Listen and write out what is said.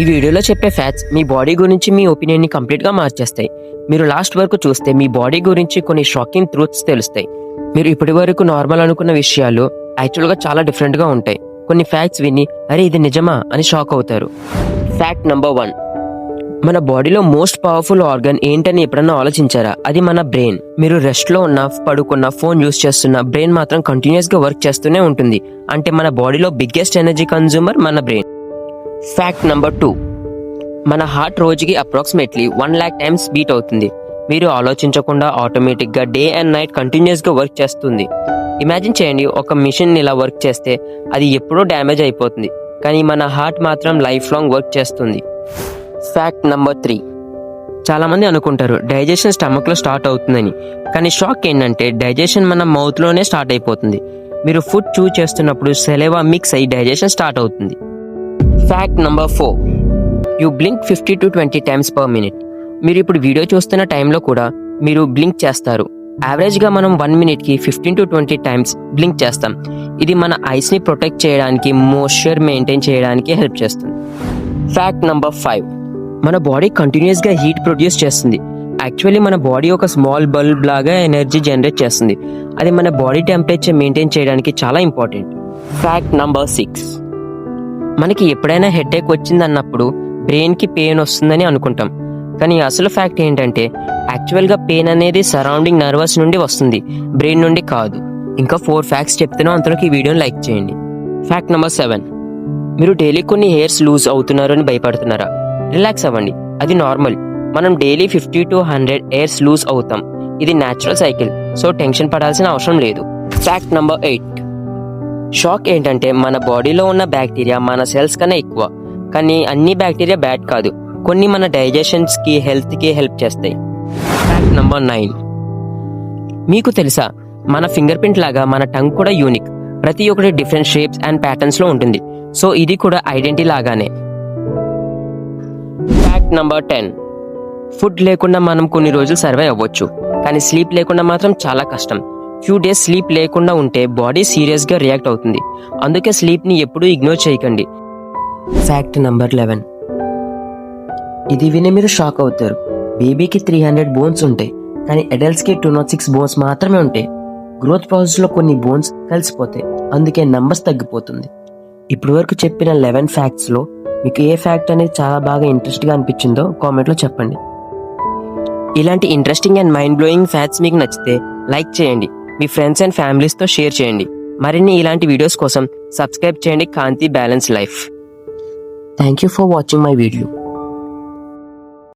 ఈ వీడియోలో చెప్పే ఫ్యాక్ట్స్ మీ బాడీ గురించి మీ ఒపీనియన్ని కంప్లీట్గా మార్చేస్తాయి. మీరు లాస్ట్ వరకు చూస్తే మీ బాడీ గురించి కొన్ని షాకింగ్ ట్రూత్స్ తెలుస్తాయి. మీరు ఇప్పటి వరకు నార్మల్ అనుకున్న విషయాలు యాక్చువల్గా చాలా డిఫరెంట్గా ఉంటాయి. కొన్ని ఫ్యాక్ట్స్ విని అరే ఇది నిజమా అని షాక్ అవుతారు. ఫ్యాక్ట్ నెంబర్ 1, మన బాడీలో మోస్ట్ పవర్ఫుల్ ఆర్గన్ ఏంటని ఎప్పుడన్నా ఆలోచించారా? అది మన బ్రెయిన్. మీరు రెస్ట్లో ఉన్న, పడుకున్న, ఫోన్ యూస్ చేస్తున్న బ్రెయిన్ మాత్రం కంటిన్యూస్గా వర్క్ చేస్తూనే ఉంటుంది. అంటే మన బాడీలో బిగ్గెస్ట్ ఎనర్జీ కన్జ్యూమర్ మన బ్రెయిన్. ఫ్యాక్ట్ నెంబర్ 2, మన హార్ట్ రోజుకి అప్రాక్సిమేట్లీ 1 lakh టైమ్స్ బీట్ అవుతుంది. మీరు ఆలోచించకుండా ఆటోమేటిక్గా డే అండ్ నైట్ కంటిన్యూస్గా వర్క్ చేస్తుంది. ఇమాజిన్ చేయండి, ఒక మిషన్ ఇలా వర్క్ చేస్తే అది ఎప్పుడో డ్యామేజ్ అయిపోతుంది, కానీ మన హార్ట్ మాత్రం లైఫ్ లాంగ్ వర్క్ చేస్తుంది. ఫ్యాక్ట్ నెంబర్ 3, చాలామంది అనుకుంటారు డైజెషన్ స్టమక్లో స్టార్ట్ అవుతుందని, కానీ షాక్ ఏంటంటే డైజెషన్ మన మౌత్లోనే స్టార్ట్ అయిపోతుంది. మీరు ఫుడ్ చూ చేస్తున్నప్పుడు సెలైవా మిక్స్ అయ్యి డైజెషన్ స్టార్ట్ అవుతుంది. Fact number 4, you blink 50 to 20 times per minute. మీరు ఇప్పుడు వీడియో చూస్తున్న టైంలో కూడా మీరు బ్లింక్ చేస్తారు. యావరేజ్గా మనం 1 minute-కి 15 to 20 times బ్లింక్ చేస్తాం. ఇది మన ఐస్ని ప్రొటెక్ట్ చేయడానికి, మోయిశ్చర్ మెయింటైన్ చేయడానికి హెల్ప్ చేస్తుంది. ఫ్యాక్ట్ నెంబర్ 5, మన బాడీ కంటిన్యూస్గా హీట్ ప్రొడ్యూస్ చేస్తుంది. యాక్చువల్లీ మన బాడీ ఒక స్మాల్ బల్బ్ లాగా ఎనర్జీ జనరేట్ చేస్తుంది. అది మన బాడీ టెంపరేచర్ మెయింటైన్ చేయడానికి చాలా ఇంపార్టెంట్. ఫ్యాక్ట్ నెంబర్ 6, మనకి ఎప్పుడైనా హెడేక్ వచ్చిందన్నప్పుడు బ్రెయిన్కి పెయిన్ వస్తుందని అనుకుంటాం, కానీ అసలు ఫ్యాక్ట్ ఏంటంటే యాక్చువల్గా పెయిన్ అనేది సరౌండింగ్ నర్వస్ నుండి వస్తుంది, బ్రెయిన్ నుండి కాదు. ఇంకా 4 ఫ్యాక్ట్స్ చెప్తున్నా, అంతలోకి ఈ వీడియోని లైక్ చేయండి. ఫ్యాక్ట్ నెంబర్ 7, మీరు డైలీ కొన్ని హెయిర్స్ లూజ్ అవుతున్నారు అని భయపడుతున్నారా? రిలాక్స్ అవ్వండి, అది నార్మల్. మనం డైలీ 50 to 100 హెయిర్స్ లూజ్ అవుతాం. ఇది న్యాచురల్ సైకిల్, సో టెన్షన్ పడాల్సిన అవసరం లేదు. ఫ్యాక్ట్ నెంబర్ 8, షాక్ ఏంటంటే మన బాడీలో ఉన్న బ్యాక్టీరియా మన సెల్స్ కన్నా ఎక్కువ, కానీ అన్ని బ్యాక్టీరియా బ్యాడ్ కాదు. కొన్ని మన డైజెషన్స్కి, హెల్త్కి హెల్ప్ చేస్తాయి. ఫ్యాక్ట్ నెంబర్ 9, మీకు తెలుసా మన ఫింగర్ ప్రింట్ లాగా మన టంగ్ కూడా యూనిక్. ప్రతి ఒక్కటి డిఫరెంట్ షేప్స్ అండ్ ప్యాటర్న్స్లో ఉంటుంది, సో ఇది కూడా ఐడెంటిటీ లాగానే. ఫ్యాక్ట్ నెంబర్ 10, ఫుడ్ లేకుండా మనం కొన్ని రోజులు సర్వైవ్ అవ్వచ్చు, కానీ స్లీప్ లేకుండా మాత్రం చాలా కష్టం. ఫ్యూ డేస్ స్లీప్ లేకుండా ఉంటే బాడీ సీరియస్గా రియాక్ట్ అవుతుంది. అందుకే స్లీప్ని ఎప్పుడూ ఇగ్నోర్ చేయకండి. ఫ్యాక్ట్ నెంబర్ 11, ఇది విని మీరు షాక్ అవుతారు. బేబీకి 300 బోన్స్ ఉంటాయి, కానీ అడల్ట్స్కి 206 బోన్స్ మాత్రమే ఉంటాయి. గ్రోత్ ప్రాసెస్లో కొన్ని బోన్స్ కలిసిపోతాయి, అందుకే నంబర్స్ తగ్గిపోతుంది. ఇప్పటి వరకు చెప్పిన 11 ఫ్యాక్ట్స్లో మీకు ఏ ఫ్యాక్ట్ అనేది చాలా బాగా ఇంట్రెస్ట్గా అనిపించిందో కామెంట్లో చెప్పండి. ఇలాంటి interesting and mind blowing facts మీకు నచ్చితే లైక్ చేయండి, మీ ఫ్రెండ్స్ అండ్ ఫ్యామిలీస్తో షేర్ చేయండి. మరిన్ని ఇలాంటి వీడియోస్ కోసం సబ్స్క్రైబ్ చేయండి Kanthi balance life. Thank you for watching my video.